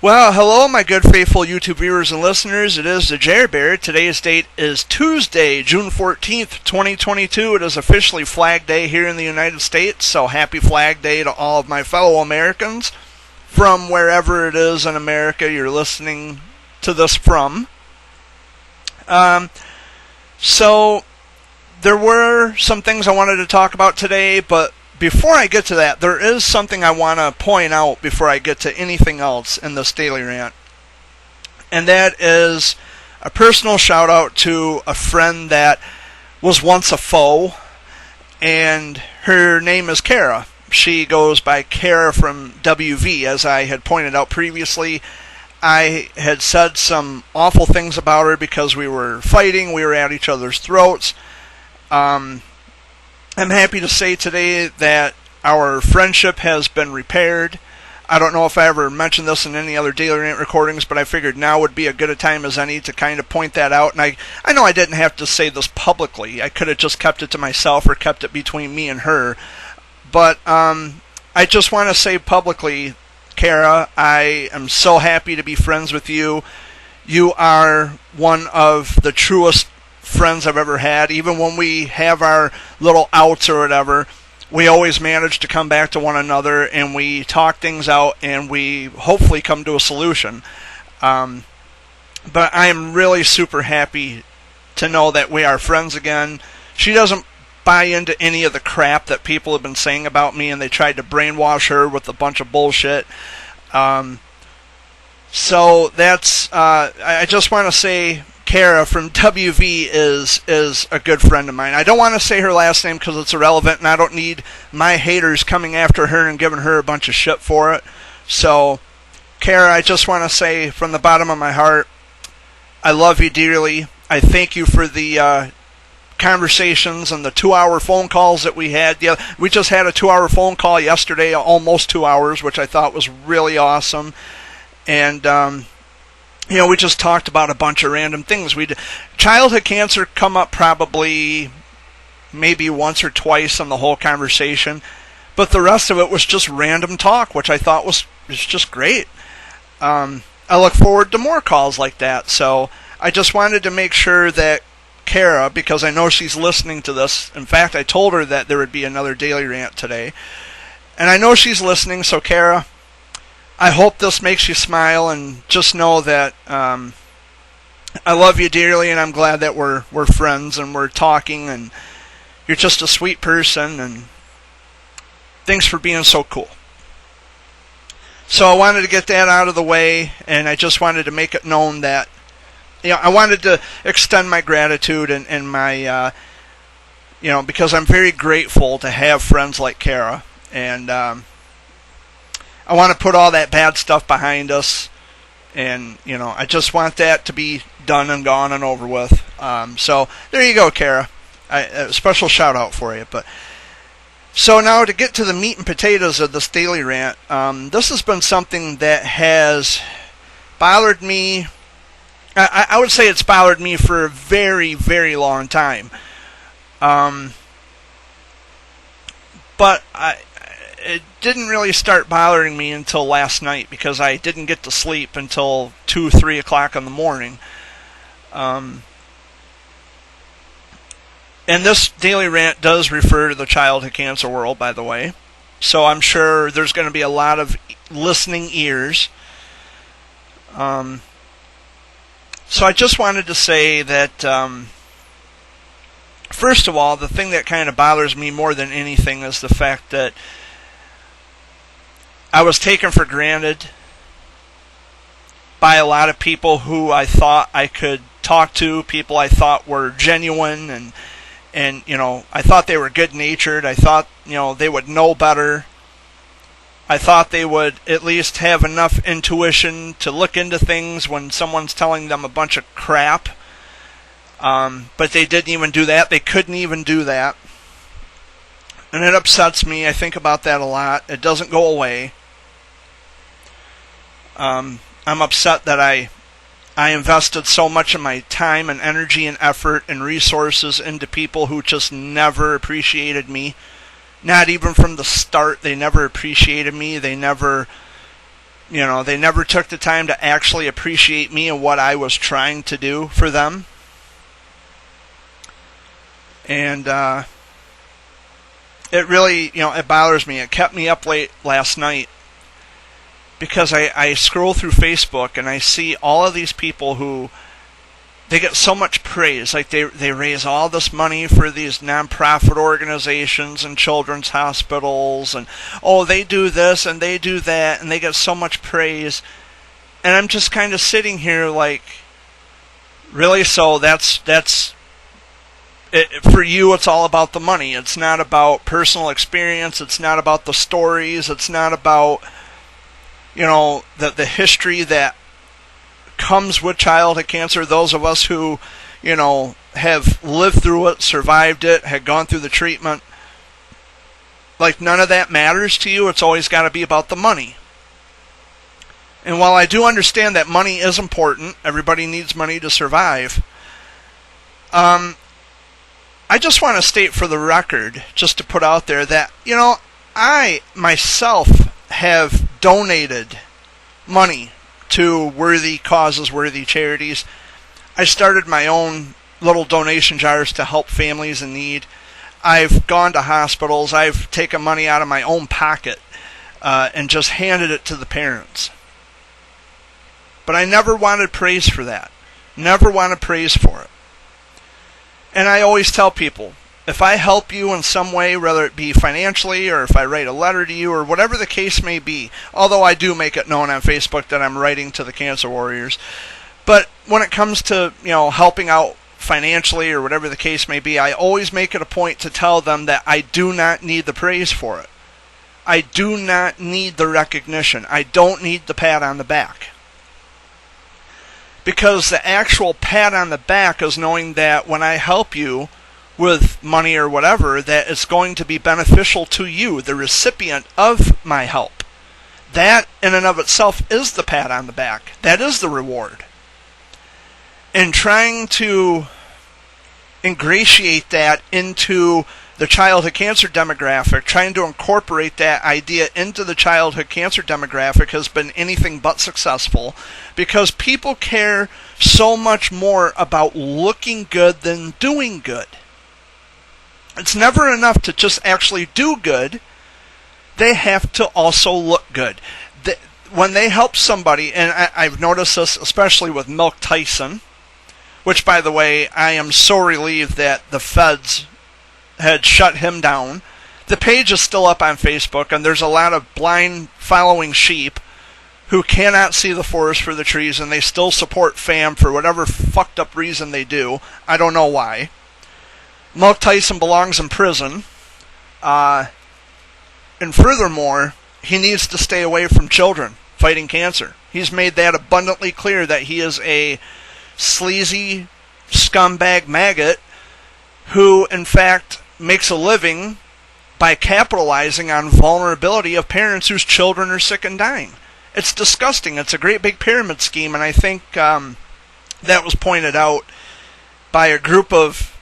Well, hello, my good faithful YouTube viewers and listeners. It is the Jer Bear. Today's date is Tuesday, June 14th, 2022. It is officially Flag Day here in the United States, so happy Flag Day to all of my fellow Americans from wherever it is in America you're listening to this from. So, there were some things I wanted to talk about today, but before I get to that, there is something I want to point out before I get to anything else in this daily rant. And that is a personal shout out to a friend that was once a foe, and her name is Kara. She goes by Kara from WV, as I had pointed out previously. I had said some awful things about her because we were fighting, we were at each other's throats. I'm happy to say today that our friendship has been repaired. I don't know if I ever mentioned this in any other Daily Rant recordings, but I figured now would be as good a time as any to kind of point that out. And I know I didn't have to say this publicly. I could have just kept it to myself or kept it between me and her. But I just want to say publicly, Kara, I am so happy to be friends with you. You are one of the truest friends I've ever had. Even when we have our little outs or whatever, we always manage to come back to one another and we talk things out and we hopefully come to a solution. But I am really super happy to know that we are friends again. She doesn't buy into any of the crap that people have been saying about me, and they tried to brainwash her with a bunch of bullshit. So that's I just want to say Kara from WV is a good friend of mine. I don't want to say her last name because it's irrelevant, and I don't need my haters coming after her and giving her a bunch of shit for it. So, Kara, I just want to say from the bottom of my heart, I love you dearly. I thank you for the conversations and the 2-hour phone calls that we had. Yeah, we just had a 2-hour phone call yesterday, almost 2 hours, which I thought was really awesome. And we just talked about a bunch of random things. Childhood cancer come up probably maybe once or twice in the whole conversation, but the rest of it was just random talk, which I thought was just great. I look forward to more calls like that. So I just wanted to make sure that Kara, because I know she's listening to this. In fact, I told her that there would be another daily rant today, and I know she's listening. So Kara, I hope this makes you smile, and just know that I love you dearly, and I'm glad that we're friends and we're talking, and you're just a sweet person, and thanks for being so cool. So I wanted to get that out of the way, and I just wanted to make it known that I wanted to extend my gratitude and my because I'm very grateful to have friends like Kara, and I want to put all that bad stuff behind us, and I just want that to be done and gone and over with. So there you go, Kara. A special shout out for you. But so now to get to the meat and potatoes of this daily rant, this has been something that has bothered me. I would say it's bothered me for a very, very long time. But it didn't really start bothering me until last night, because I didn't get to sleep until 2-3 o'clock in the morning. And this daily rant does refer to the childhood cancer world, by the way. So I'm sure there's going to be a lot of listening ears. So I just wanted to say that, first of all, the thing that kind of bothers me more than anything is the fact that I was taken for granted by a lot of people who I thought I could talk to, people I thought were genuine, and I thought they were good-natured. I thought, they would know better. I thought they would at least have enough intuition to look into things when someone's telling them a bunch of crap. But they didn't even do that. They couldn't even do that. And it upsets me. I think about that a lot. It doesn't go away. I'm upset that I invested so much of my time and energy and effort and resources into people who just never appreciated me. Not even from the start. They never appreciated me. They never They never took the time to actually appreciate me and what I was trying to do for them. And it really, it bothers me. It kept me up late last night because I scroll through Facebook and I see all of these people who, they get so much praise. Like they raise all this money for these nonprofit organizations and children's hospitals, and they do this and they do that, and they get so much praise. And I'm just kind of sitting here like, really? So that's it, for you, it's all about the money. It's not about personal experience. It's not about the stories. It's not about the history that comes with childhood cancer. Those of us who, have lived through it, survived it, had gone through the treatment. Like, none of that matters to you. It's always got to be about the money. And while I do understand that money is important, everybody needs money to survive, I just want to state for the record, just to put out there, that, I myself have donated money to worthy causes, worthy charities. I started my own little donation jars to help families in need. I've gone to hospitals. I've taken money out of my own pocket and just handed it to the parents. But I never wanted praise for that. Never wanted praise for it. And I always tell people, if I help you in some way, whether it be financially or if I write a letter to you or whatever the case may be, although I do make it known on Facebook that I'm writing to the Cancer Warriors, but when it comes to, helping out financially or whatever the case may be, I always make it a point to tell them that I do not need the praise for it. I do not need the recognition. I don't need the pat on the back. Because the actual pat on the back is knowing that when I help you with money or whatever, that it's going to be beneficial to you, the recipient of my help. That in and of itself is the pat on the back. That is the reward. And trying to ingratiate that into the childhood cancer demographic, trying to incorporate that idea into the childhood cancer demographic has been anything but successful, because people care so much more about looking good than doing good. It's never enough to just actually do good. They have to also look good. When they help somebody, and I've noticed this especially with Milk Tyson, which, by the way, I am so relieved that the feds had shut him down. The page is still up on Facebook, and there's a lot of blind following sheep who cannot see the forest for the trees, and they still support FAM for whatever fucked up reason they do. I don't know why. Milk Tyson belongs in prison. And furthermore, he needs to stay away from children fighting cancer. He's made that abundantly clear that he is a sleazy scumbag maggot who, in fact, makes a living by capitalizing on vulnerability of parents whose children are sick and dying. It's disgusting. It's a great big pyramid scheme, and I think that was pointed out by a group of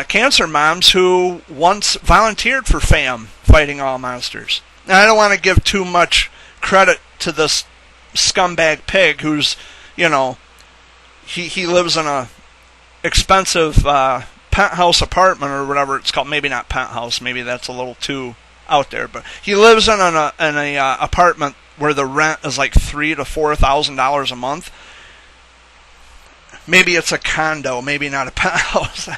cancer moms who once volunteered for FAM, Fighting All Monsters. Now, I don't want to give too much credit to this scumbag pig who's, he lives in a expensive penthouse apartment or whatever it's called. Maybe not penthouse. Maybe that's a little too out there. But he lives in an apartment where the rent is like $3,000 to $4,000 a month. Maybe it's a condo, maybe not a penthouse.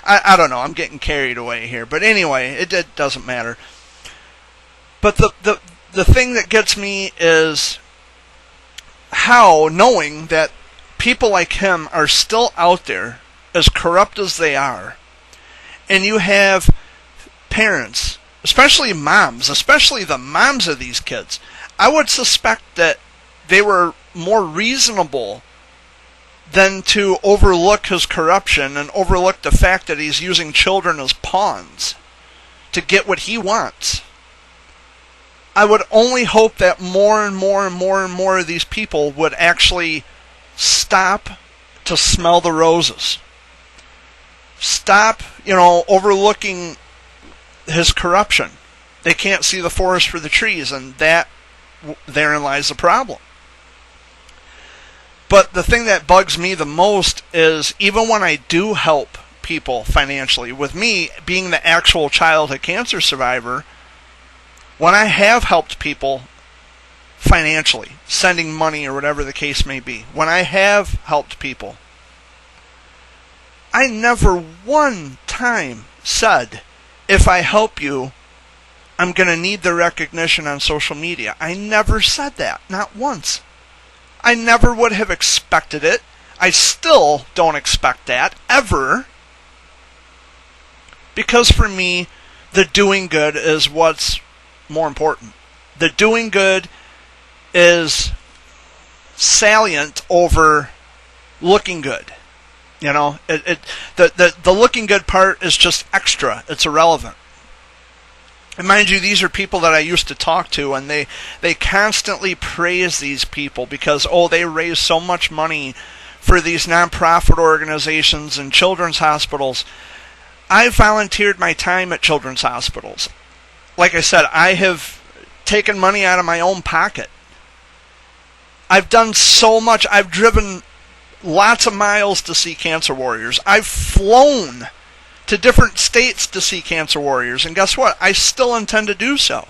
I don't know. I'm getting carried away here. But anyway, it doesn't matter. But the thing that gets me is how, knowing that people like him are still out there, as corrupt as they are, and you have parents, especially moms, especially the moms of these kids, I would suspect that they were more reasonable than to overlook his corruption and overlook the fact that he's using children as pawns to get what he wants. I would only hope that more and more and more and more of these people would actually stop to smell the roses. Stop, overlooking his corruption. They can't see the forest for the trees, and that therein lies the problem. But the thing that bugs me the most is even when I do help people financially, with me being the actual childhood cancer survivor, when I have helped people financially, sending money or whatever the case may be, when I have helped people, I never one time said, if I help you, I'm going to need the recognition on social media. I never said that, not once. I never would have expected it. I still don't expect that, ever. Because for me, the doing good is what's more important. The doing good is salient over looking good. You know, the looking good part is just extra. It's irrelevant. And mind you, these are people that I used to talk to, and they constantly praise these people because, they raise so much money for these nonprofit organizations and children's hospitals. I volunteered my time at children's hospitals. Like I said, I have taken money out of my own pocket. I've done so much. I've driven lots of miles to see cancer warriors. I've flown to different states to see cancer warriors. And guess what? I still intend to do so.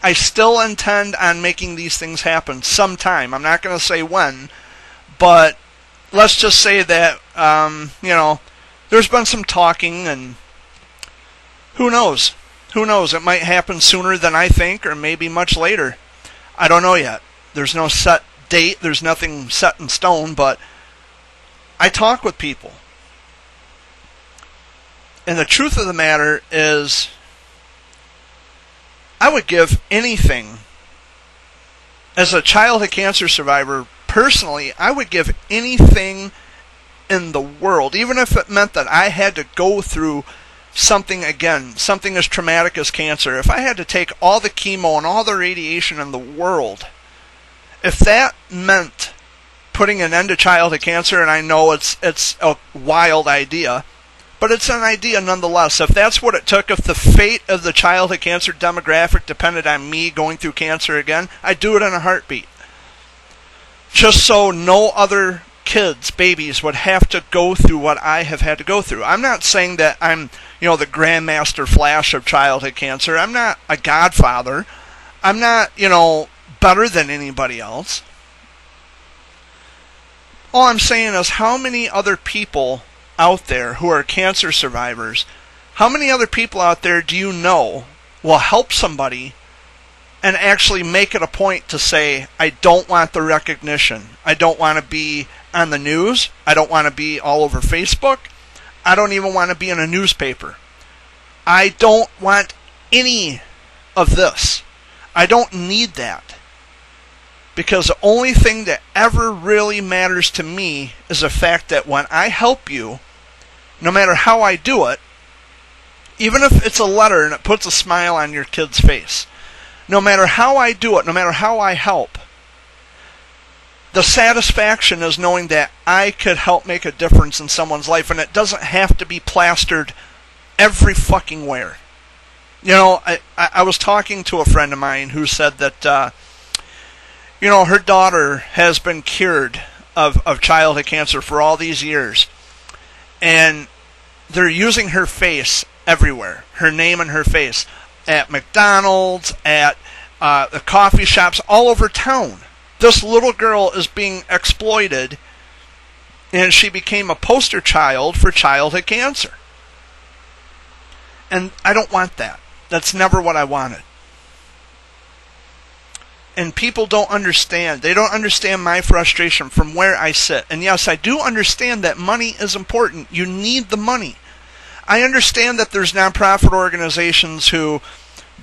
I still intend on making these things happen sometime. I'm not going to say when, but let's just say that, there's been some talking, and who knows? Who knows? It might happen sooner than I think, or maybe much later. I don't know yet. There's no set date. There's nothing set in stone, but I talk with people. And the truth of the matter is, I would give anything. As a childhood cancer survivor, personally, I would give anything in the world, even if it meant that I had to go through something again, something as traumatic as cancer. If I had to take all the chemo and all the radiation in the world, if that meant putting an end to childhood cancer, and I know it's a wild idea, but it's an idea nonetheless. If that's what it took, if the fate of the childhood cancer demographic depended on me going through cancer again, I'd do it in a heartbeat. Just so no other kids, babies, would have to go through what I have had to go through. I'm not saying that I'm, the Grandmaster Flash of childhood cancer. I'm not a godfather. I'm not, better than anybody else. All I'm saying is, how many other people out there who are cancer survivors, how many other people out there do you know will help somebody and actually make it a point to say, I don't want the recognition. I don't want to be on the news. I don't want to be all over Facebook. I don't even want to be in a newspaper. I don't want any of this. I don't need that. Because the only thing that ever really matters to me is the fact that when I help you, no matter how I do it, even if it's a letter and it puts a smile on your kid's face, no matter how I do it, no matter how I help, the satisfaction is knowing that I could help make a difference in someone's life, and it doesn't have to be plastered every fucking where. I was talking to a friend of mine who said that, her daughter has been cured of childhood cancer for all these years. And they're using her face everywhere. Her name and her face. At McDonald's, at the coffee shops, all over town. This little girl is being exploited, and she became a poster child for childhood cancer. And I don't want that. That's never what I wanted. And people don't understand. They don't understand my frustration from where I sit. And yes, I do understand that money is important. You need the money. I understand that there's nonprofit organizations who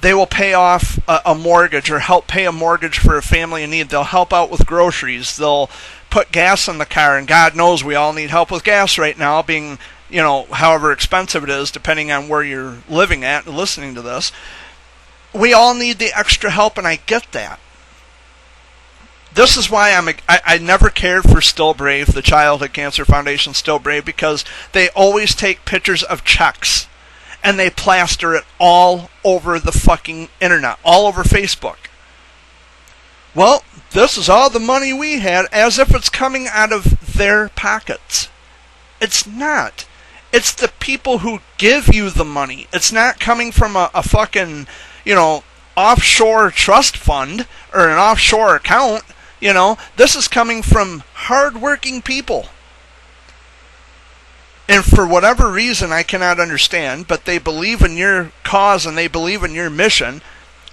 they will pay off a mortgage or help pay a mortgage for a family in need. They'll help out with groceries. They'll put gas in the car. And God knows we all need help with gas right now, being, however expensive it is, depending on where you're living at and listening to this. We all need the extra help, and I get that. This is why I never cared for Still Brave, the Childhood Cancer Foundation Still Brave, because they always take pictures of checks and they plaster it all over the fucking internet, all over Facebook. well, this is all the money we had, as if it's coming out of their pockets. It's not. It's the people who give you the money. It's not coming from a fucking, offshore trust fund or an offshore account. This is coming from hardworking people. And for whatever reason I cannot understand, but they believe in your cause and they believe in your mission.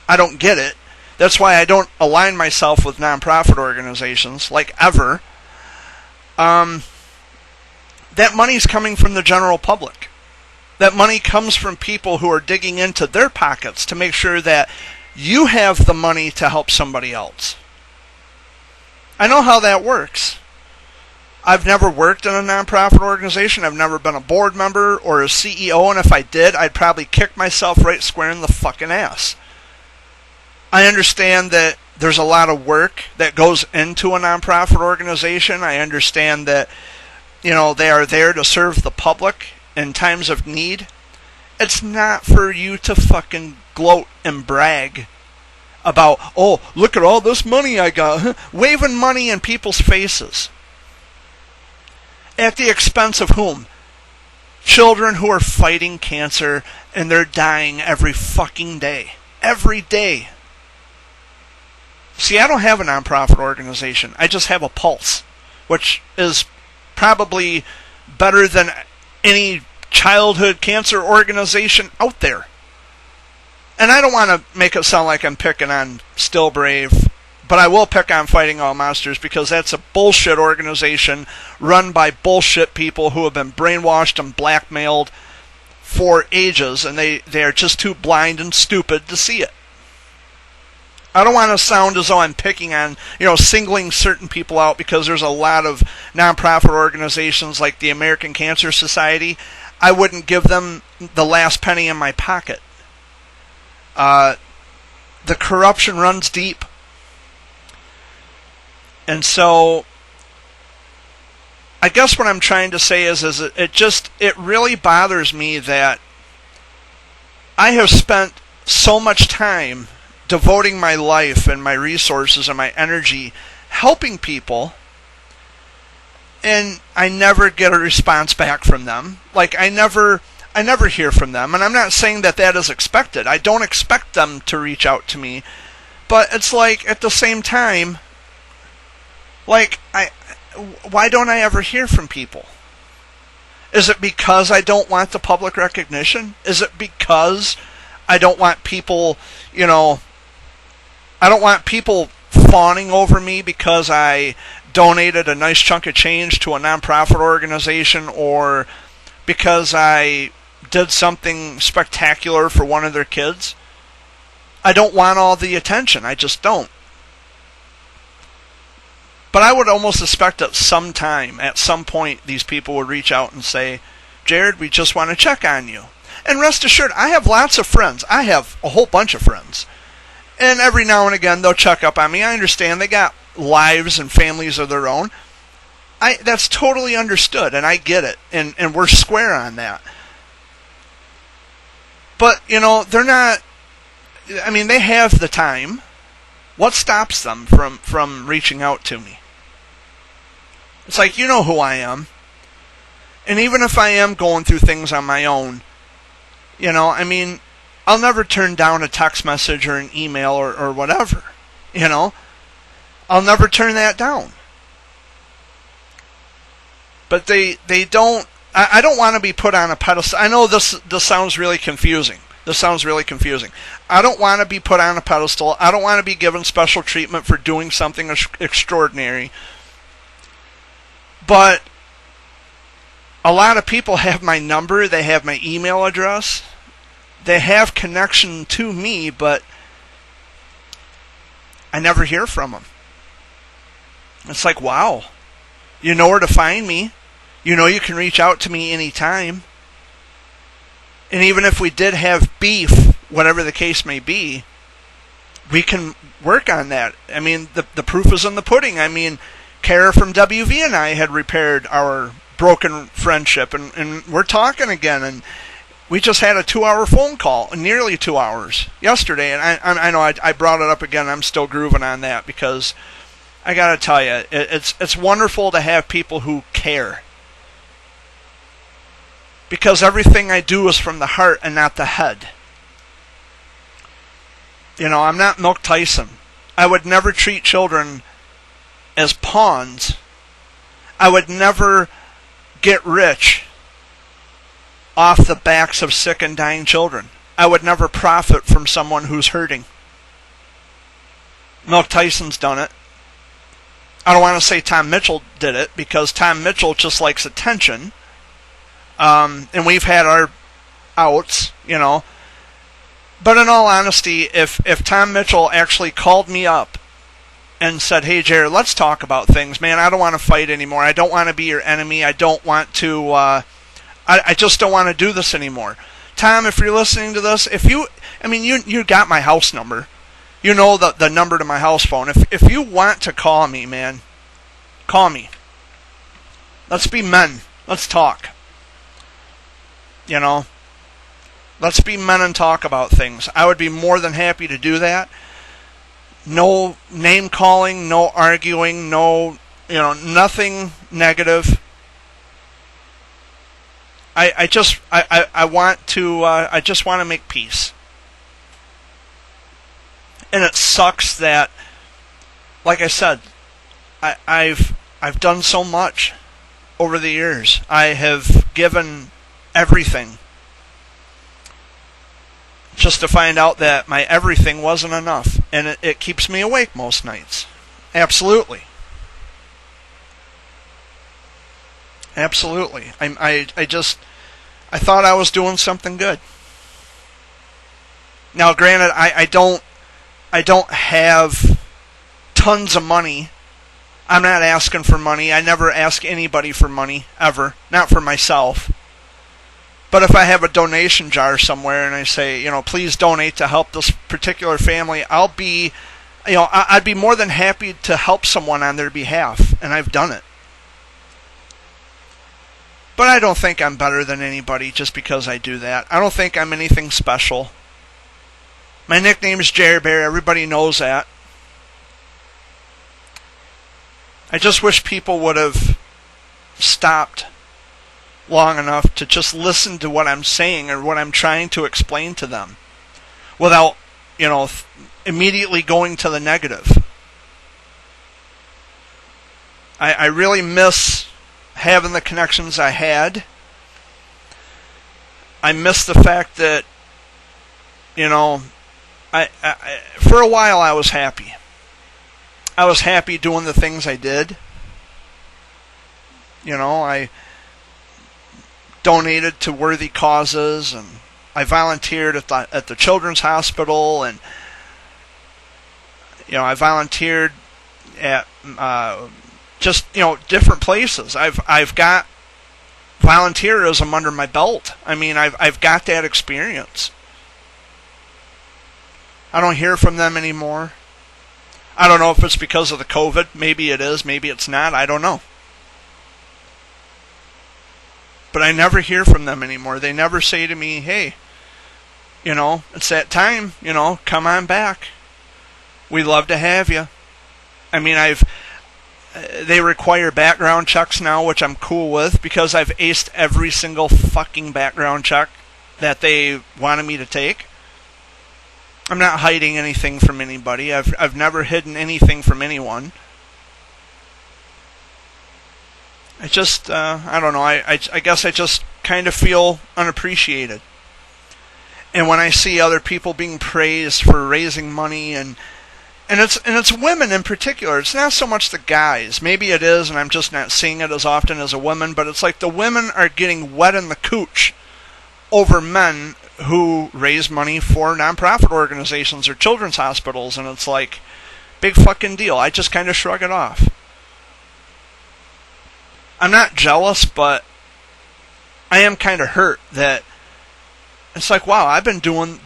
I don't get it. That's why I don't align myself with nonprofit organizations, like ever. That money's coming from the general public. That money comes from people who are digging into their pockets to make sure that you have the money to help somebody else. I know how that works. I've never worked in a nonprofit organization. I've never been a board member or a CEO, and if I did, I'd probably kick myself right square in the fucking ass. I understand that there's a lot of work that goes into a nonprofit organization. I understand that, they are there to serve the public in times of need. It's not for you to fucking gloat and brag about, oh, look at all this money I got, waving money in people's faces. At the expense of whom? Children who are fighting cancer and they're dying every fucking day. Every day. See, I don't have a nonprofit organization. I just have a pulse, which is probably better than any childhood cancer organization out there. And I don't want to make it sound like I'm picking on Still Brave, but I will pick on Fighting All Monsters because that's a bullshit organization run by bullshit people who have been brainwashed and blackmailed for ages, and they are just too blind and stupid to see it. I don't want to sound as though I'm picking on, singling certain people out, because there's a lot of nonprofit organizations like the American Cancer Society. I wouldn't give them the last penny in my pocket. The corruption runs deep. And so, I guess what I'm trying to say is it really bothers me that I have spent so much time devoting my life and my resources and my energy helping people, and I never get a response back from them. Like, I never hear from them, and I'm not saying that is expected. I don't expect them to reach out to me, but it's like, at the same time, like, why don't I ever hear from people? Is it because I don't want the public recognition? Is it because I don't want people, I don't want people fawning over me because I donated a nice chunk of change to a nonprofit organization, or because I did something spectacular for one of their kids? I don't want all the attention. I just don't. But I would almost suspect that sometime, at some point, these people would reach out and say, Jared, we just want to check on you. And rest assured, I have lots of friends. I have a whole bunch of friends. And every now and again, they'll check up on me. I understand they got lives and families of their own. That's totally understood, and I get it. And we're square on that. But, they're not... I mean, they have the time. What stops them from reaching out to me? It's like, you know who I am. And even if I am going through things on my own, I'll never turn down a text message or an email or whatever. I'll never turn that down. But they don't... I don't want to be put on a pedestal. I know this sounds really confusing. I don't want to be put on a pedestal. I don't want to be given special treatment for doing something extraordinary. But a lot of people have my number. They have my email address. They have connection to me, but I never hear from them. It's like, wow. You know where to find me. You know you can reach out to me anytime. And even if we did have beef, whatever the case may be, we can work on that. I mean, the proof is in the pudding. I mean, Kara from WV and I had repaired our broken friendship, and we're talking again. And We just had a 2-hour phone call, nearly 2 hours, yesterday, and I know I brought it up again. I'm still grooving on that because I gotta tell you, it's wonderful to have people who care. Because everything I do is from the heart and not the head. You know, I'm not Milk Tyson. I would never treat children as pawns. I would never get rich off the backs of sick and dying children. I would never profit from someone who's hurting. Milk Tyson's done it. I don't want to say Tom Mitchell did it because Tom Mitchell just likes attention. And we've had our outs, you know. But in all honesty, if Tom Mitchell actually called me up and said, hey, Jared, let's talk about things, man, I don't want to fight anymore. I don't want to be your enemy. I don't want to, I just don't want to do this anymore. Tom, if you're listening to this, you got my house number. You know the number to my house phone. If you want to call me, man, call me. Let's be men. Let's talk. You know, let's be men and talk about things. I would be more than happy to do that. No name calling, no arguing, no, nothing negative. I just want to make peace. And it sucks that, like I said, I've done so much over the years. I have given everything just to find out that my everything wasn't enough, and it keeps me awake most nights. Absolutely. I thought I was doing something good. Now, granted, I don't have tons of money. I'm not asking for money. I never ask anybody for money, ever. Not for myself. But if I have a donation jar somewhere and I say, please donate to help this particular family, I'd be more than happy to help someone on their behalf, and I've done it. But I don't think I'm better than anybody just because I do that. I don't think I'm anything special. My nickname is Jerry Bear. Everybody knows that. I just wish people would have stopped long enough to just listen to what I'm saying or what I'm trying to explain to them without, immediately going to the negative. I really miss having the connections I had. I miss the fact that, I for a while I was happy. I was happy doing the things I did. I donated to worthy causes, and I volunteered at the children's hospital, and I volunteered at different places. I've got volunteerism under my belt. I've got that experience. I don't hear from them anymore. I don't know if it's because of the COVID. Maybe it is. Maybe it's not. I don't know. But I never hear from them anymore. They never say to me, hey, it's that time, come on back. We'd love to have you. They require background checks now, which I'm cool with because I've aced every single fucking background check that they wanted me to take. I'm not hiding anything from anybody. I've never hidden anything from anyone. I just, I don't know, I guess I just kind of feel unappreciated. And when I see other people being praised for raising money, and it's women in particular, it's not so much the guys. Maybe it is, and I'm just not seeing it as often as a woman, but it's like the women are getting wet in the cooch over men who raise money for nonprofit organizations or children's hospitals, and it's like, big fucking deal. I just kind of shrug it off. I'm not jealous, but I am kind of hurt that it's like, wow, I've been doing,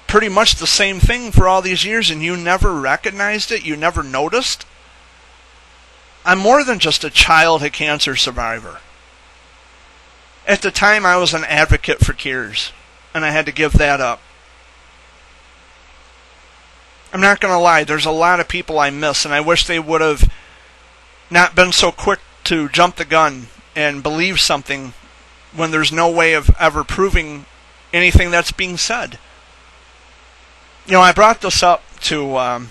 pretty much the same thing for all these years and you never recognized it, you never noticed. I'm more than just a childhood cancer survivor. At the time, I was an advocate for Kears, and I had to give that up. I'm not going to lie, there's a lot of people I miss, and I wish they would have not been so quick to jump the gun and believe something when there's no way of ever proving anything that's being said. You know, I brought this up to a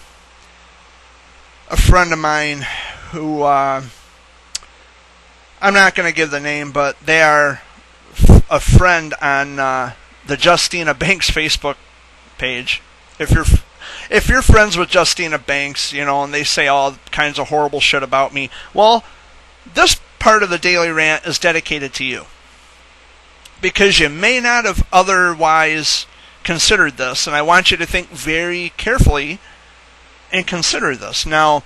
friend of mine who, I'm not going to give the name, but they are a friend on the Justina Banks Facebook page. If you're friends with Justina Banks, you know, and they say all kinds of horrible shit about me, well, this part of the Daily Rant is dedicated to you. Because you may not have otherwise considered this, and I want you to think very carefully and consider this. Now,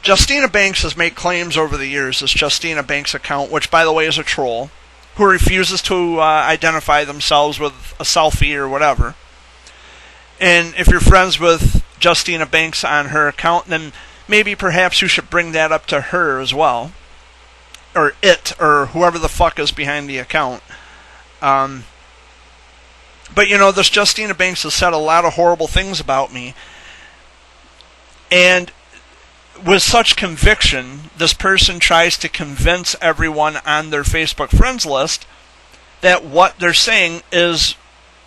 Justina Banks has made claims over the years, this Justina Banks account, which by the way is a troll, who refuses to identify themselves with a selfie or whatever. And if you're friends with Justina Banks on her account, then maybe perhaps you should bring that up to her as well. Or it, or whoever the fuck is behind the account. But you know, this Justina Banks has said a lot of horrible things about me. And with such conviction, this person tries to convince everyone on their Facebook friends list that what they're saying is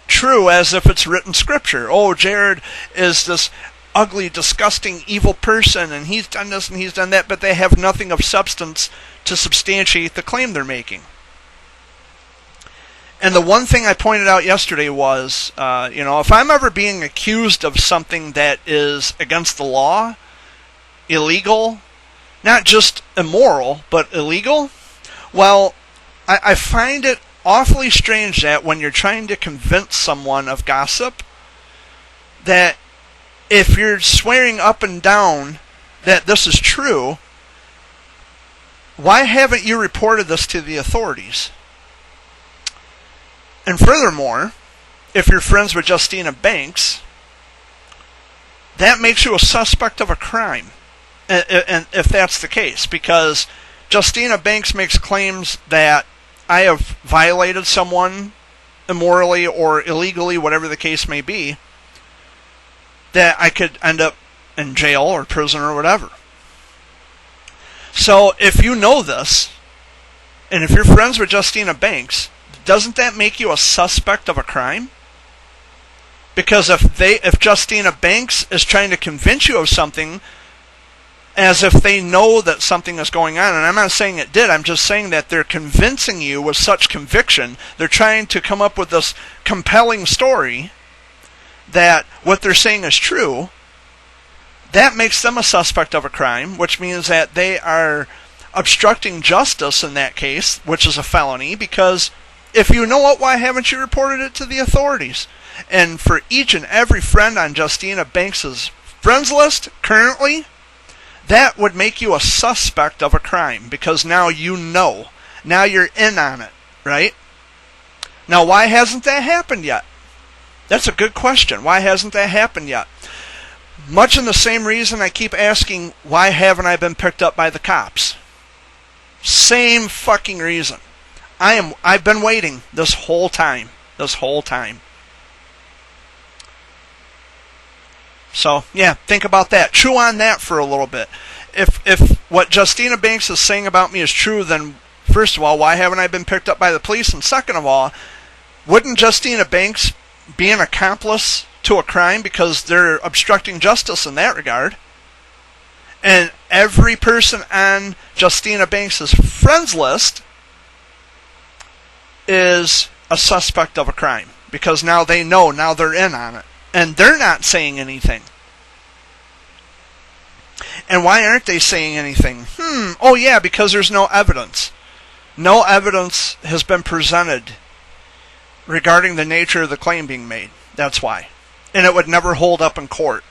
true, as if it's written scripture. Oh, Jared is this ugly, disgusting, evil person, and he's done this and he's done that, but they have nothing of substance to substantiate the claim they're making. And the one thing I pointed out yesterday was, you know, if I'm ever being accused of something that is against the law, illegal, not just immoral, but illegal, well, I find it awfully strange that when you're trying to convince someone of gossip, that if you're swearing up and down that this is true, why haven't you reported this to the authorities? And furthermore, if you're friends with Justina Banks, that makes you a suspect of a crime, and if that's the case, because Justina Banks makes claims that I have violated someone immorally or illegally, whatever the case may be, that I could end up in jail or prison or whatever. So if you know this, and if you're friends with Justina Banks, doesn't that make you a suspect of a crime? Because if Justina Banks is trying to convince you of something as if they know that something is going on, and I'm not saying it did, I'm just saying that they're convincing you with such conviction, they're trying to come up with this compelling story that what they're saying is true, that makes them a suspect of a crime, which means that they are obstructing justice in that case, which is a felony, because if you know it, why haven't you reported it to the authorities? And for each and every friend on Justina Banks' friends list currently, that would make you a suspect of a crime, because now you know. Now you're in on it, right? Now, why hasn't that happened yet? That's a good question. Why hasn't that happened yet? Much in the same reason I keep asking, why haven't I been picked up by the cops? Same fucking reason. I've been waiting this whole time. So, yeah, think about that. Chew on that for a little bit. If what Justina Banks is saying about me is true, then first of all, why haven't I been picked up by the police? And second of all, wouldn't Justina Banks be an accomplice to a crime because they're obstructing justice in that regard? And every person on Justina Banks' friends list is a suspect of a crime, because now they know, now they're in on it. And they're not saying anything. And why aren't they saying anything? Oh yeah, because there's no evidence. No evidence has been presented regarding the nature of the claim being made. That's why. And it would never hold up in court.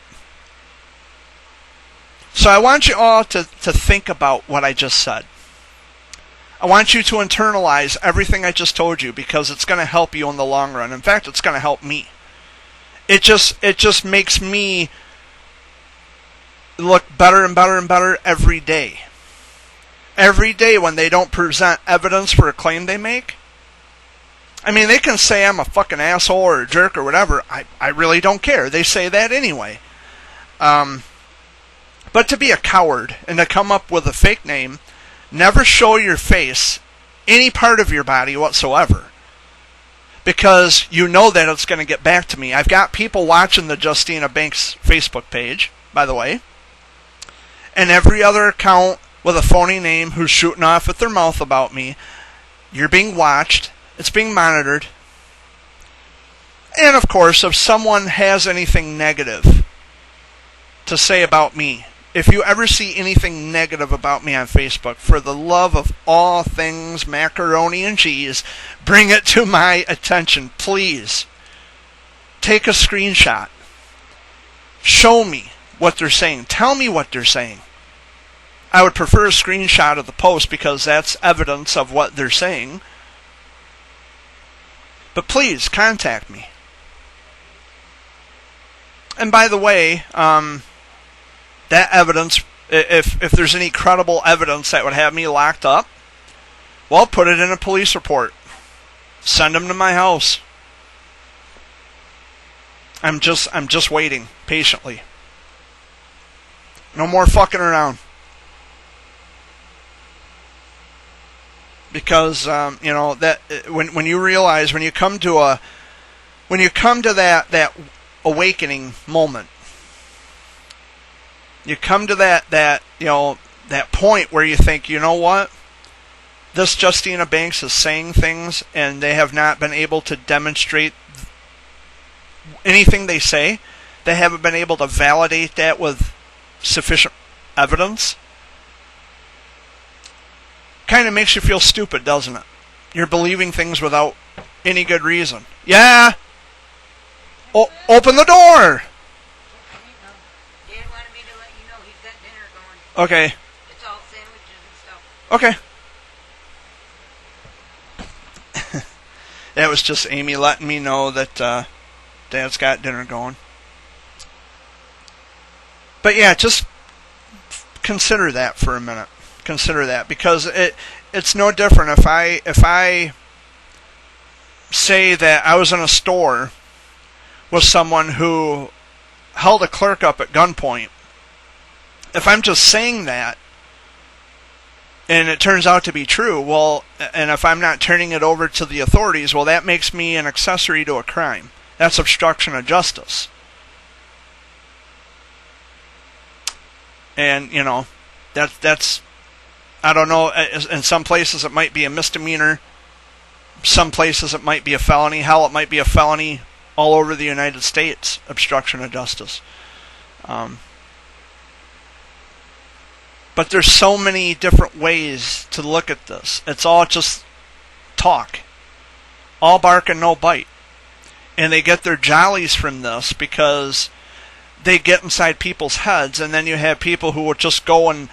So I want you all to think about what I just said. I want you to internalize everything I just told you, because it's going to help you in the long run. In fact, it's going to help me. It just makes me look better and better and better every day. every day when they don't present evidence for a claim they make. I mean, they can say I'm a fucking asshole or a jerk or whatever. I really don't care. They say that anyway. But to be a coward and to come up with a fake name, never show your face, any part of your body whatsoever, because you know that it's going to get back to me. I've got people watching the Justina Banks Facebook page, by the way, and every other account with a phony name who's shooting off at their mouth about me. You're being watched. It's being monitored. And of course, if someone has anything negative to say about me, if you ever see anything negative about me on Facebook, for the love of all things macaroni and cheese, bring it to my attention, please. Take a screenshot. Show me what they're saying. Tell me what they're saying. I would prefer a screenshot of the post because that's evidence of what they're saying. But please, contact me. And by the way, that evidence, if there's any credible evidence that would have me locked up, well, put it in a police report. Send them to my house. I'm just waiting patiently. No more fucking around. Because that when you realize, when you come to that awakening moment, you come to that point where you think, you know what? This Justina Banks is saying things and they have not been able to demonstrate anything they say. They haven't been able to validate that with sufficient evidence. Kind of makes you feel stupid, doesn't it? You're believing things without any good reason. Yeah! Open the door! Okay. It's all sandwiches and stuff. Okay. That was just Amy letting me know that Dad's got dinner going. But yeah, just consider that for a minute. Consider that, because it's no different if I say that I was in a store with someone who held a clerk up at gunpoint. If I'm just saying that, and it turns out to be true, well, and if I'm not turning it over to the authorities, well, that makes me an accessory to a crime. That's obstruction of justice. And, that's, I don't know, in some places it might be a misdemeanor. Some places it might be a felony. Hell, it might be a felony all over the United States, obstruction of justice. But there's so many different ways to look at this. It's all just talk. All bark and no bite. And they get their jollies from this because they get inside people's heads, and then you have people who will just go and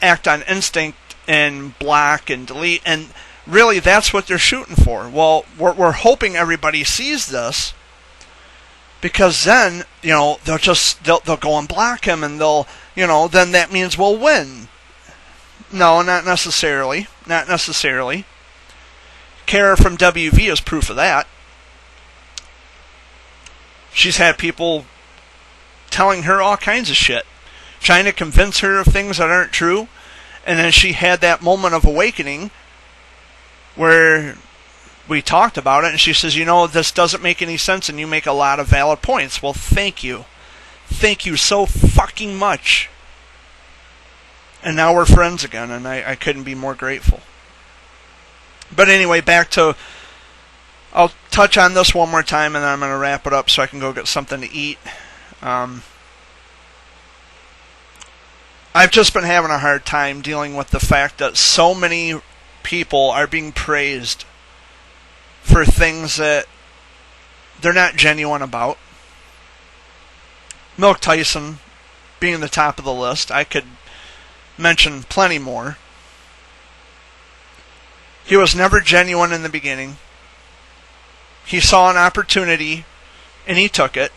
act on instinct and block and delete, and really that's what they're shooting for. Well, we're hoping everybody sees this, because then, they'll go and block him, and they'll, then that means we'll win. No, not necessarily. Not necessarily. Kara from WV is proof of that. She's had people telling her all kinds of shit, trying to convince her of things that aren't true, and then she had that moment of awakening where we talked about it, and she says, this doesn't make any sense, and you make a lot of valid points. Well, thank you. Thank you so fucking much. And now we're friends again, and I couldn't be more grateful. But anyway, I'll touch on this one more time, and then I'm going to wrap it up so I can go get something to eat. I've just been having a hard time dealing with the fact that so many people are being praised for things that they're not genuine about. Milk Tyson being the top of the list. I could mention plenty more. He was never genuine in the beginning. He saw an opportunity and he took it.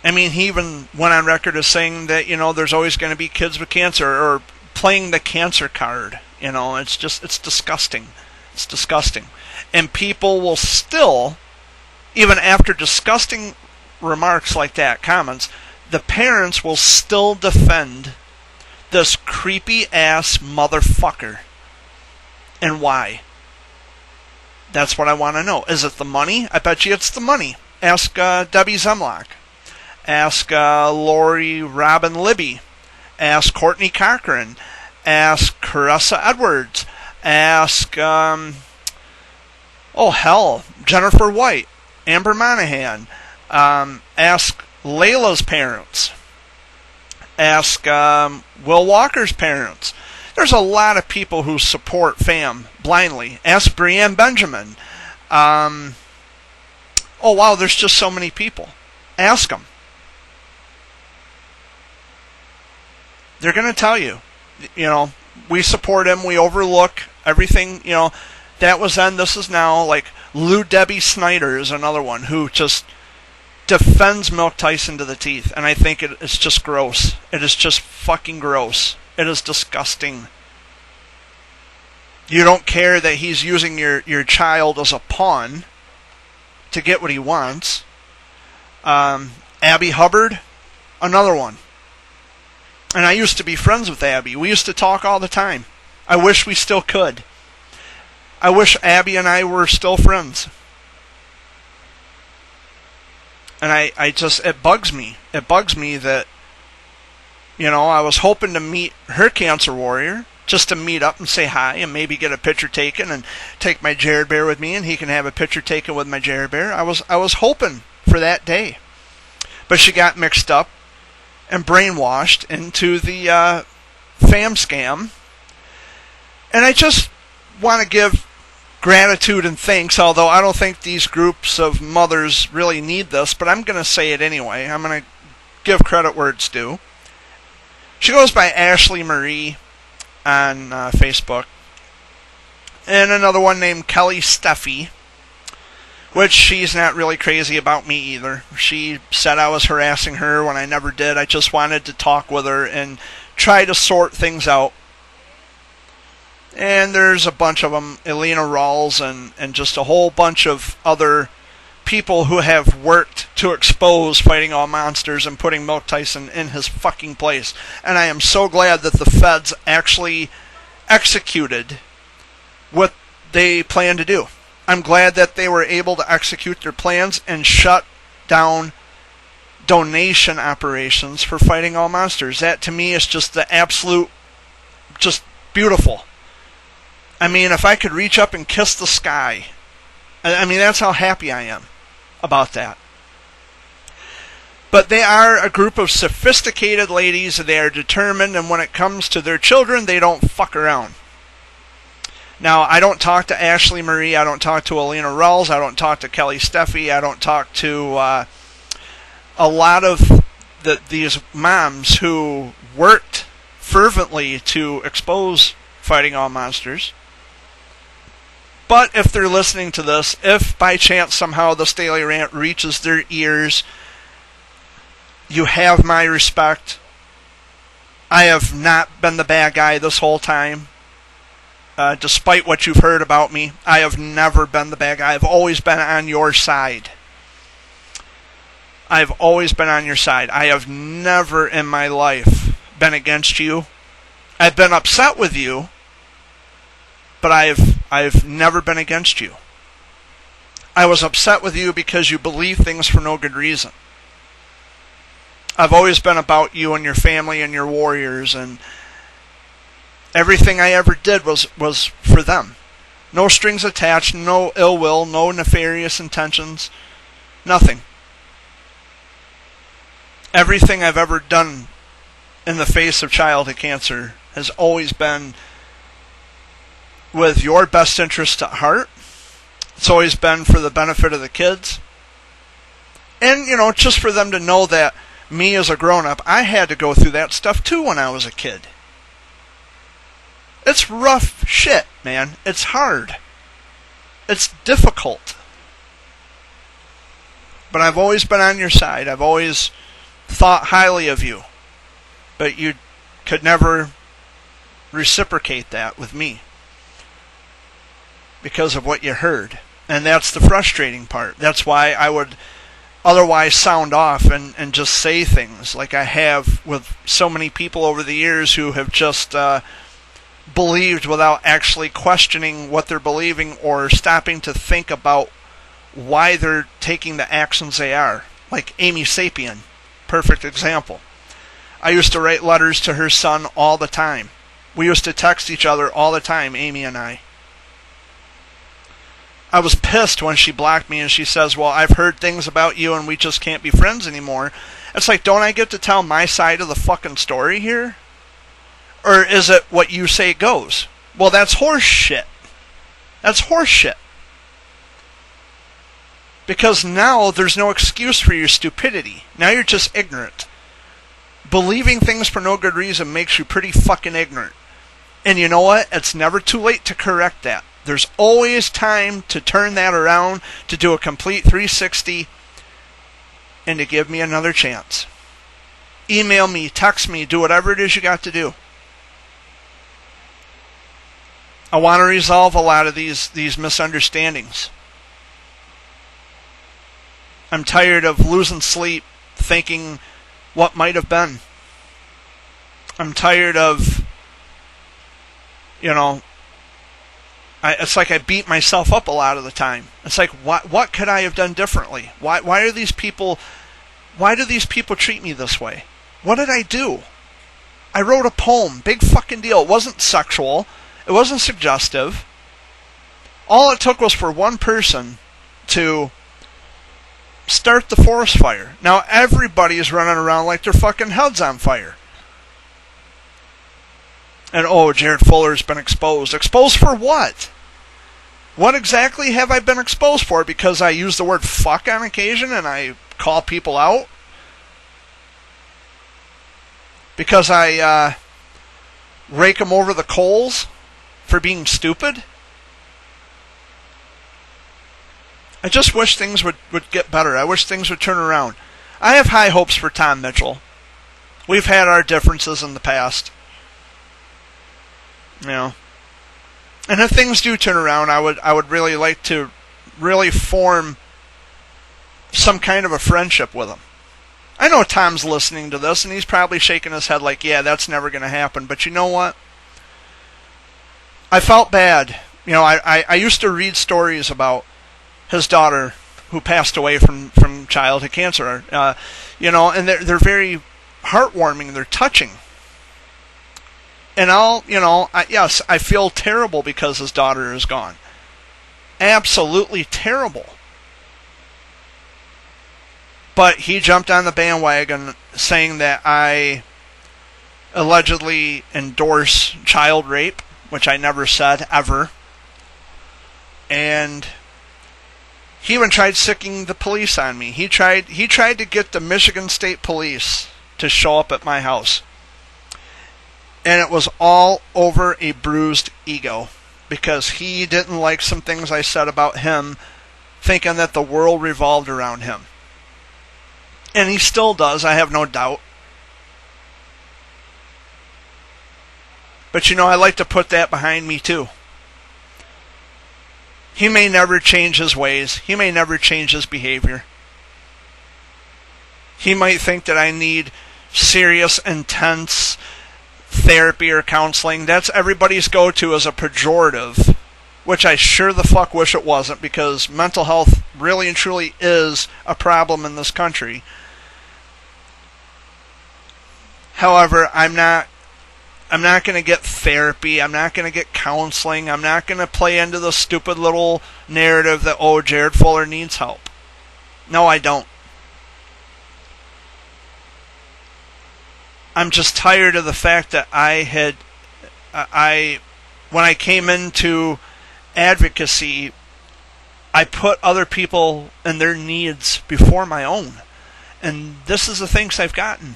I mean, he even went on record as saying that, there's always going to be kids with cancer, or playing the cancer card. It's disgusting. It's disgusting. And people will still, even after disgusting remarks like that, comments, the parents will still defend this creepy ass motherfucker. And why? That's what I want to know. Is it the money? I bet you it's the money. Ask Debbie Zemlock. Ask Lori Robin Libby. Ask Courtney Cochran. Ask Caressa Edwards. Ask, Jennifer White. Amber Monahan. Ask Layla's parents. Ask Will Walker's parents. There's a lot of people who support FAM blindly. Ask Breanne Benjamin. Oh, wow, there's just so many people. Ask them. They're going to tell you. We support him. We overlook everything. That was then, this is now. Like Lou Debbie Snyder is another one who just defends Milk Tyson to the teeth. And I think it's just gross. It is just fucking gross. It is disgusting. You don't care that he's using your child as a pawn to get what he wants. Abby Hubbard, another one. And I used to be friends with Abby. We used to talk all the time. I wish we still could. I wish Abby and I were still friends. And it bugs me. It bugs me that, I was hoping to meet her cancer warrior, just to meet up and say hi and maybe get a picture taken and take my Jared Bear with me and he can have a picture taken with my Jared Bear. I was hoping for that day. But she got mixed up and brainwashed into the FAM scam. And I just want to give gratitude and thanks, although I don't think these groups of mothers really need this, but I'm going to say it anyway. I'm going to give credit where it's due. She goes by Ashley Marie on Facebook. And another one named Kelly Steffi, which she's not really crazy about me either. She said I was harassing her when I never did. I just wanted to talk with her and try to sort things out. And there's a bunch of them, Elena Rawls and just a whole bunch of other people who have worked to expose Fighting All Monsters and putting Milk Tyson in his fucking place. And I am so glad that the feds actually executed what they planned to do. I'm glad that they were able to execute their plans and shut down donation operations for Fighting All Monsters. That to me is just the absolute, just beautiful. I mean, if I could reach up and kiss the sky, I mean, that's how happy I am about that. But they are a group of sophisticated ladies. They are determined, and when it comes to their children, they don't fuck around. Now, I don't talk to Ashley Marie. I don't talk to Elena Rawls. I don't talk to Kelly Steffi. I don't talk to a lot of these moms who worked fervently to expose Fighting All Monsters. But if they're listening to this, if by chance somehow this daily rant reaches their ears, you have my respect. I have not been the bad guy this whole time. Despite what you've heard about me, I have never been the bad guy. I've always been on your side. I've always been on your side. I have never in my life been against you. I've been upset with you, but I've never been against you. I was upset with you because you believe things for no good reason. I've always been about you and your family and your warriors, and everything I ever did was for them. No strings attached, no ill will, no nefarious intentions, nothing. Everything I've ever done in the face of childhood cancer has always been with your best interest at heart. It's always been for the benefit of the kids. And, just for them to know that me as a grown-up, I had to go through that stuff too when I was a kid. It's rough shit, man. It's hard. It's difficult. But I've always been on your side. I've always thought highly of you. But you could never reciprocate that with me because of what you heard. And that's the frustrating part. That's why I would otherwise sound off and just say things like I have with so many people over the years who have just believed without actually questioning what they're believing or stopping to think about why they're taking the actions they are. Like Amy Sapien, perfect example. I used to write letters to her son all the time. We used to text each other all the time, Amy and I. I was pissed when she blocked me and she says, well, I've heard things about you and we just can't be friends anymore. It's like, don't I get to tell my side of the fucking story here? Or is it what you say goes? Well, that's horse shit. That's horse shit. Because now there's no excuse for your stupidity. Now you're just ignorant. Believing things for no good reason makes you pretty fucking ignorant. And you know what? It's never too late to correct that. There's always time to turn that around, to do a complete 360, and to give me another chance. Email me, text me, do whatever it is you got to do. I want to resolve a lot of these misunderstandings. I'm tired of losing sleep thinking what might have been. I'm tired of, it's like I beat myself up a lot of the time. It's like, what could I have done differently? Why do these people treat me this way? What did I do? I wrote a poem, big fucking deal. It wasn't sexual. It wasn't suggestive. All it took was for one person to start the forest fire. Now everybody is running around like their fucking head's on fire. And Jared Fuller's been exposed. Exposed for what? What exactly have I been exposed for? Because I use the word fuck on occasion and I call people out? Because I rake them over the coals for being stupid? I just wish things would get better. I wish things would turn around. I have high hopes for Tom Mitchell. We've had our differences in the past. And if things do turn around, I would really like to really form some kind of a friendship with him. I know Tom's listening to this, and he's probably shaking his head like, yeah, that's never going to happen. But you know what? I felt bad. I used to read stories about his daughter who passed away from childhood cancer. And they're very heartwarming. They're touching. And yes, I feel terrible because his daughter is gone. Absolutely terrible. But he jumped on the bandwagon saying that I allegedly endorse child rape, which I never said, ever. And he even tried sicking the police on me. He tried to get the Michigan State Police to show up at my house. And it was all over a bruised ego. Because he didn't like some things I said about him, thinking that the world revolved around him. And he still does, I have no doubt. But I like to put that behind me too. He may never change his ways. He may never change his behavior. He might think that I need serious, intense therapy or counseling. That's everybody's go-to as a pejorative, which I sure the fuck wish it wasn't, because mental health really and truly is a problem in this country. However, I'm not going to get therapy. I'm not going to get counseling. I'm not going to play into the stupid little narrative that, Jared Fuller needs help. No, I don't. I'm just tired of the fact that when I came into advocacy, I put other people and their needs before my own. And this is the things I've gotten.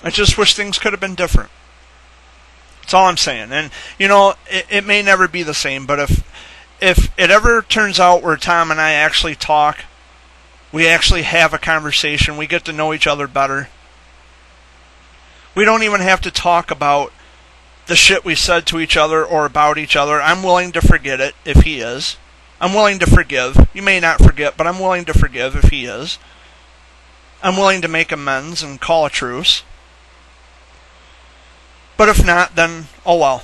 I just wish things could have been different. That's all I'm saying. And, it may never be the same, but if it ever turns out where Tom and I actually talk, we actually have a conversation, we get to know each other better, We don't even have to talk about the shit we said to each other or about each other. I'm willing to forget it if he is. I'm willing to forgive. You may not forget, but I'm willing to forgive if he is. I'm willing to make amends and call a truce. But if not, then oh well.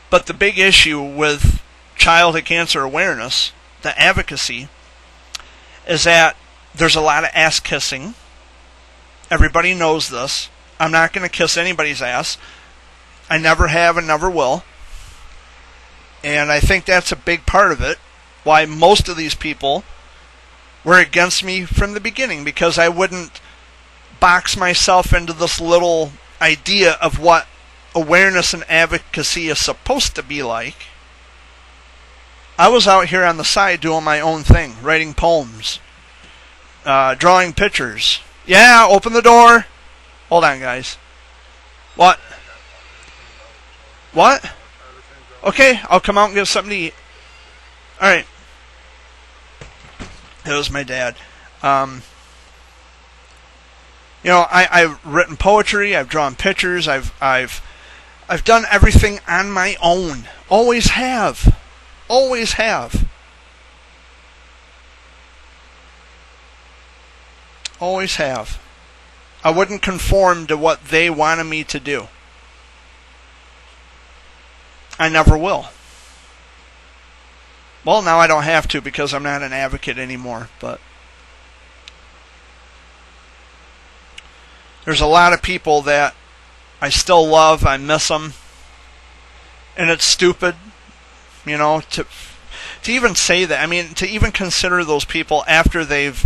But the big issue with childhood cancer awareness, the advocacy, is that there's a lot of ass kissing. Everybody knows this. I'm not going to kiss anybody's ass. I never have and never will. And I think that's a big part of it. Why most of these people were against me from the beginning. Because I wouldn't box myself into this little idea of what awareness and advocacy is supposed to be like. I was out here on the side doing my own thing. Writing poems. Drawing pictures. Yeah, open the door. Hold on, guys. What? What? Okay, I'll come out and get something to eat. Alright. It was my dad. I've written poetry, I've drawn pictures, I've done everything on my own. Always have. Always have. Always have. I wouldn't conform to what they wanted me to do. I never will. Well, now I don't have to because I'm not an advocate anymore, but there's a lot of people that I still love, I miss them, and it's stupid, to even say that. I mean, to even consider those people after they've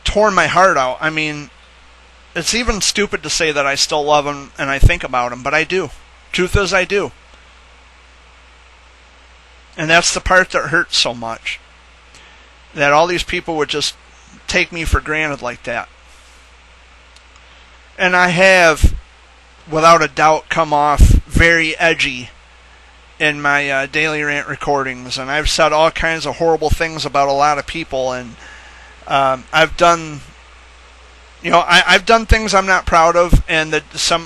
torn my heart out. I mean, it's even stupid to say that I still love them and I think about them, but I do. Truth is, I do. And that's the part that hurts so much. That all these people would just take me for granted like that. And I have, without a doubt, come off very edgy in my daily rant recordings. And I've said all kinds of horrible things about a lot of people. And I've done... I've done things I'm not proud of, and a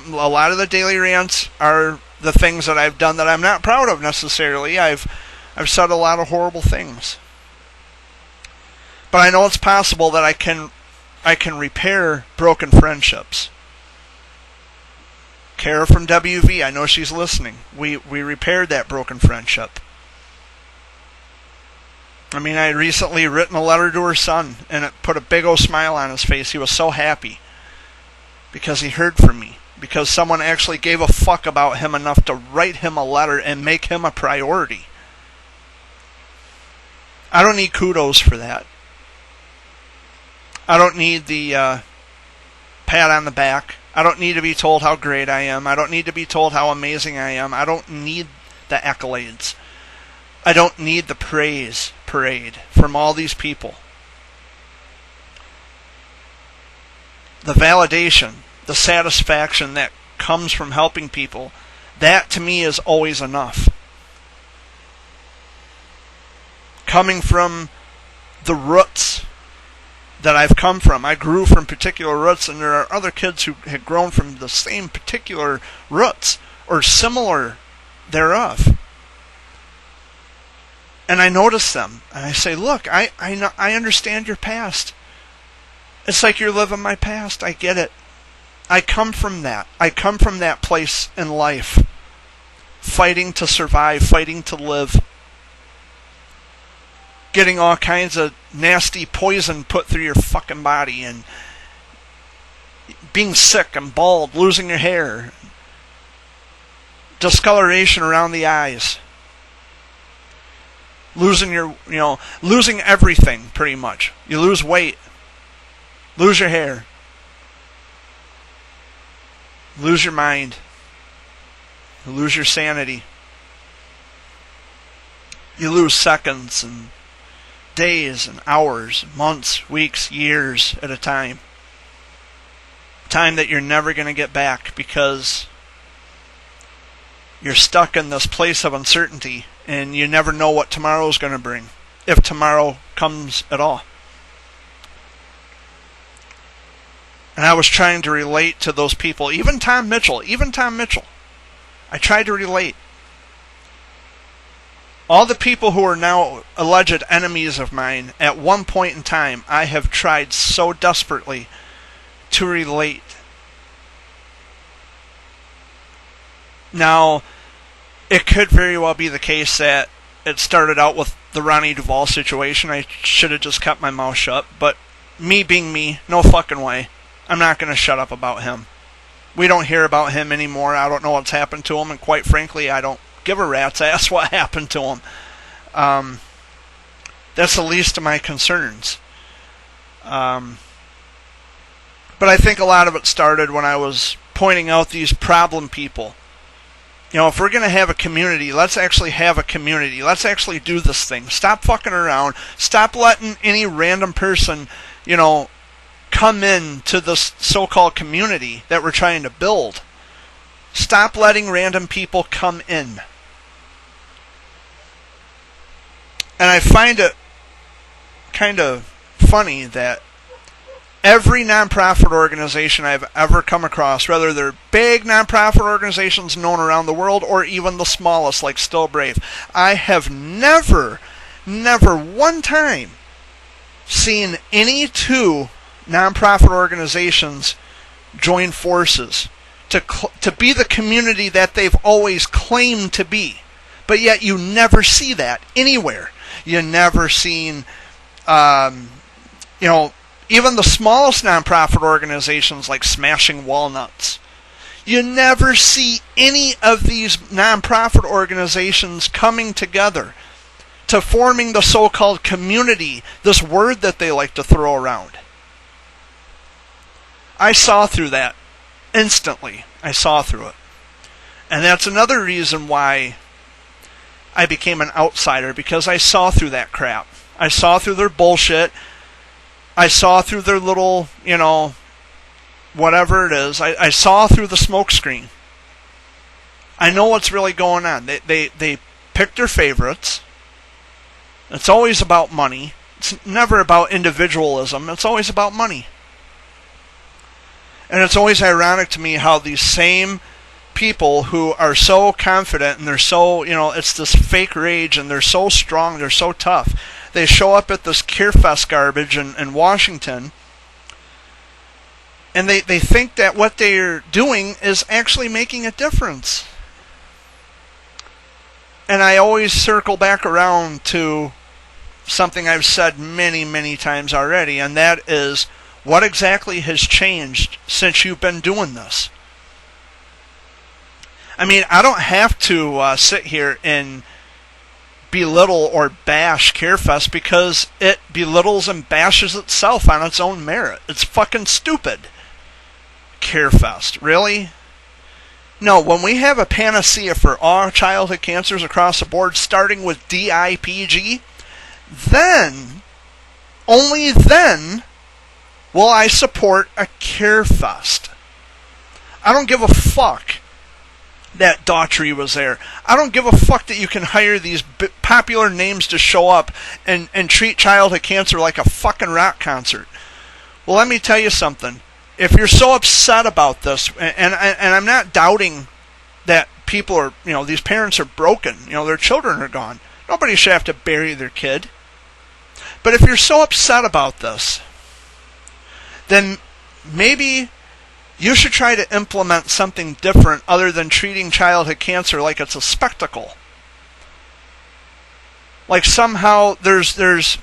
lot of the daily rants are the things that I've done that I'm not proud of necessarily. I've said a lot of horrible things, but I know it's possible that I can repair broken friendships. Kara from WV, I know she's listening. We repaired that broken friendship. I mean, I had recently written a letter to her son, and it put a big old smile on his face. He was so happy because he heard from me, because someone actually gave a fuck about him enough to write him a letter and make him a priority. I don't need kudos for that. I don't need the pat on the back. I don't need to be told how great I am. I don't need to be told how amazing I am. I don't need the accolades. I don't need the praise parade from all these people. The validation, the satisfaction that comes from helping people, that to me is always enough. Coming from the roots that I've come from. I grew from particular roots, and there are other kids who had grown from the same particular roots or similar thereof. And I notice them, and I say, look, I understand your past. It's like you're living my past. I get it. I come from that. I come from that place in life. Fighting to survive, fighting to live. Getting all kinds of nasty poison put through your fucking body, and being sick and bald, losing your hair, discoloration around the eyes. Losing losing everything pretty much. You lose weight, lose your hair, lose your mind, you lose your sanity. You lose seconds and days and hours, months, weeks, years at a time. Time that you're never going to get back because you're stuck in this place of uncertainty, and you never know what tomorrow's going to bring, if tomorrow comes at all. And I was trying to relate to those people, even Tom Mitchell. I tried to relate. All the people who are now alleged enemies of mine, at one point in time, I have tried so desperately to relate. Now, it could very well be the case that it started out with the Ronnie Duvall situation. I should have just kept my mouth shut. But me being me, no fucking way. I'm not going to shut up about him. We don't hear about him anymore. I don't know what's happened to him. And quite frankly, I don't give a rat's ass what happened to him. That's the least of my concerns. But I think a lot of it started when I was pointing out these problem people. You know, if we're going to have a community, let's actually have a community. Let's actually do this thing. Stop fucking around. Stop letting any random person, you know, come in to this so-called community that we're trying to build. Stop letting random people come in. And I find it kind of funny that every nonprofit organization I've ever come across, whether they're big nonprofit organizations known around the world or even the smallest like Still Brave, I have never one time seen any two nonprofit organizations join forces to be the community that they've always claimed to be. But yet you never see that anywhere. You never seen, even the smallest nonprofit organizations like Smashing Walnuts. You never see any of these nonprofit organizations coming together to forming the so-called community, this word that they like to throw around. I saw through that instantly. I saw through it. And that's another reason why I became an outsider, because I saw through that crap. I saw through their bullshit. I saw through their little, whatever it is. I saw through the smoke screen. I know what's really going on. They pick their favorites. It's always about money. It's never about individualism. It's always about money. And it's always ironic to me how these same people who are so confident and they're so, it's this fake rage and they're so strong, they're so tough. They show up at this Carefest garbage in Washington and they think that what they're doing is actually making a difference. And I always circle back around to something I've said many times already, and that is, what exactly has changed since you've been doing this? I mean, I don't have to sit here and belittle or bash Carefest because it belittles and bashes itself on its own merit. It's fucking stupid. Carefest, really? No, when we have a panacea for all childhood cancers across the board, starting with DIPG, then, only then, will I support a Carefest. I don't give a fuck that Daughtry was there. I don't give a fuck that you can hire these popular names to show up and treat childhood cancer like a fucking rock concert. Well, let me tell you something. If you're so upset about this, and I'm not doubting that people are, these parents are broken, their children are gone. Nobody should have to bury their kid. But if you're so upset about this, then maybe you should try to implement something different other than treating childhood cancer like it's a spectacle. Like somehow there's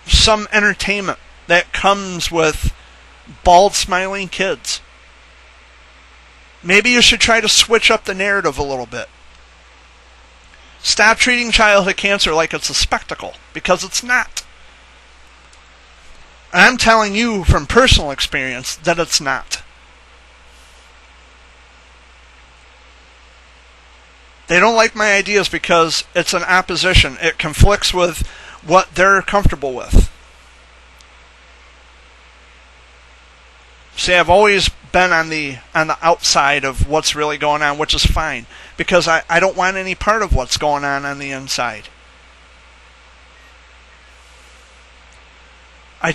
some entertainment that comes with bald smiling kids. Maybe you should try to switch up the narrative a little bit. Stop treating childhood cancer like it's a spectacle, because it's not. And I'm telling you from personal experience that it's not. They don't like my ideas because it's an opposition. It conflicts with what they're comfortable with. See, I've always been on the outside of what's really going on, which is fine, because I don't want any part of what's going on the inside. I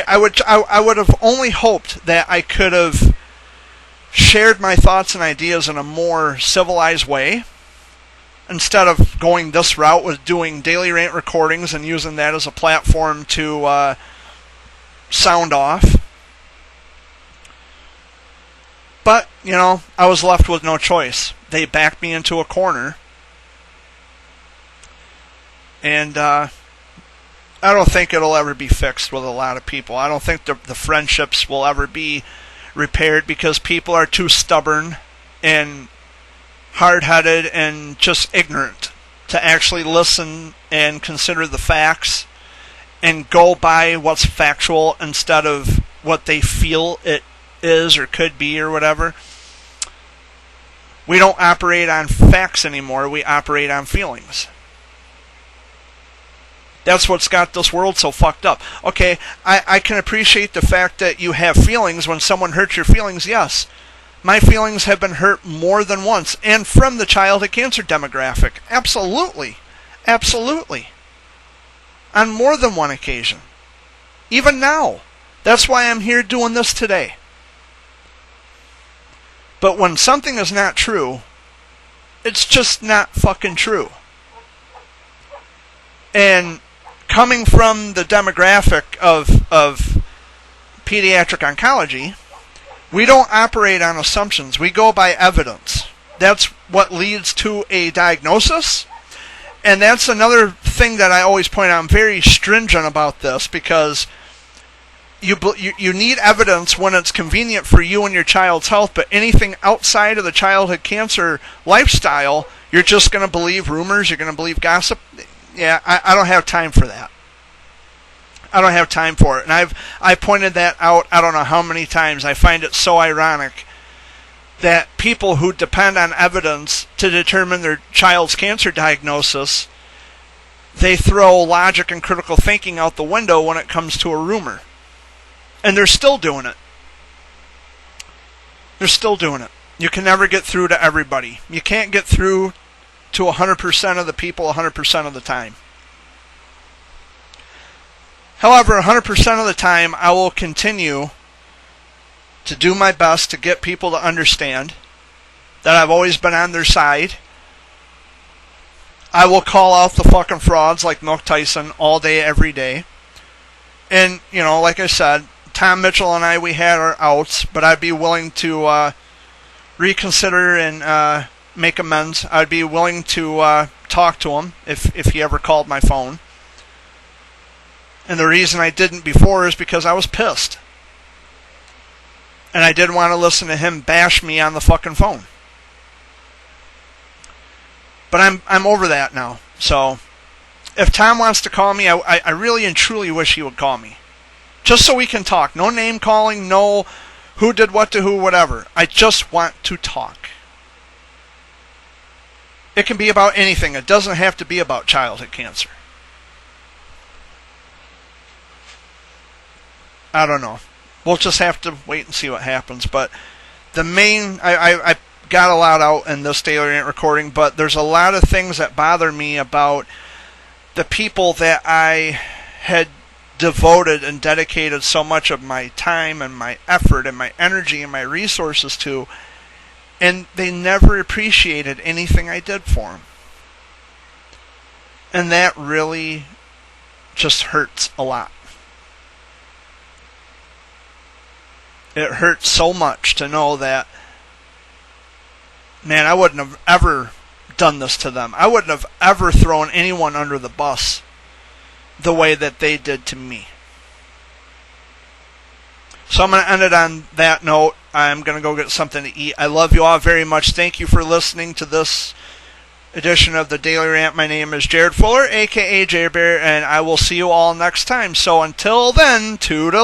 I would have only hoped that I could have shared my thoughts and ideas in a more civilized way, instead of going this route with doing daily rant recordings and using that as a platform to sound off. But, I was left with no choice. They backed me into a corner. And I don't think it'll ever be fixed with a lot of people. I don't think the friendships will ever be repaired because people are too stubborn and hard-headed and just ignorant to actually listen and consider the facts and go by what's factual instead of what they feel it is or could be or whatever. We don't operate on facts anymore. We operate on feelings. That's what's got this world so fucked up. Okay, I can appreciate the fact that you have feelings when someone hurts your feelings, yes. My feelings have been hurt more than once, and from the childhood cancer demographic. Absolutely. Absolutely. On more than one occasion. Even now. That's why I'm here doing this today. But when something is not true, it's just not fucking true. And coming from the demographic of pediatric oncology, we don't operate on assumptions. We go by evidence. That's what leads to a diagnosis. And that's another thing that I always point out. I'm very stringent about this because you need evidence when it's convenient for you and your child's health, but anything outside of the childhood cancer lifestyle, you're just going to believe rumors, you're going to believe gossip. Yeah, I don't have time for that. I don't have time for it. And I've pointed that out I don't know how many times. I find it so ironic that people who depend on evidence to determine their child's cancer diagnosis, they throw logic and critical thinking out the window when it comes to a rumor. And they're still doing it. They're still doing it. You can never get through to everybody. You can't get through to 100% of the people 100% of the time. However, 100% of the time, I will continue to do my best to get people to understand that I've always been on their side. I will call out the fucking frauds like Milk Tyson all day, every day. And, like I said, Tom Mitchell and I, we had our outs, but I'd be willing to reconsider and make amends. I'd be willing to talk to him if he ever called my phone. And the reason I didn't before is because I was pissed. And I didn't want to listen to him bash me on the fucking phone. But I'm over that now. So, if Tom wants to call me, I really and truly wish he would call me. Just so we can talk. No name calling, no who did what to who, whatever. I just want to talk. It can be about anything. It doesn't have to be about childhood cancer. I don't know. We'll just have to wait and see what happens. But the main... I got a lot out in this daily rant recording, but there's a lot of things that bother me about the people that I had devoted and dedicated so much of my time and my effort and my energy and my resources to, and they never appreciated anything I did for them. And that really just hurts a lot. It hurts so much to know that, man, I wouldn't have ever done this to them. I wouldn't have ever thrown anyone under the bus the way that they did to me. So I'm going to end it on that note. I'm going to go get something to eat. I love you all very much. Thank you for listening to this edition of the Daily Rant. My name is Jared Fuller, a.k.a. J-Bear, and I will see you all next time. So until then, toodaloo!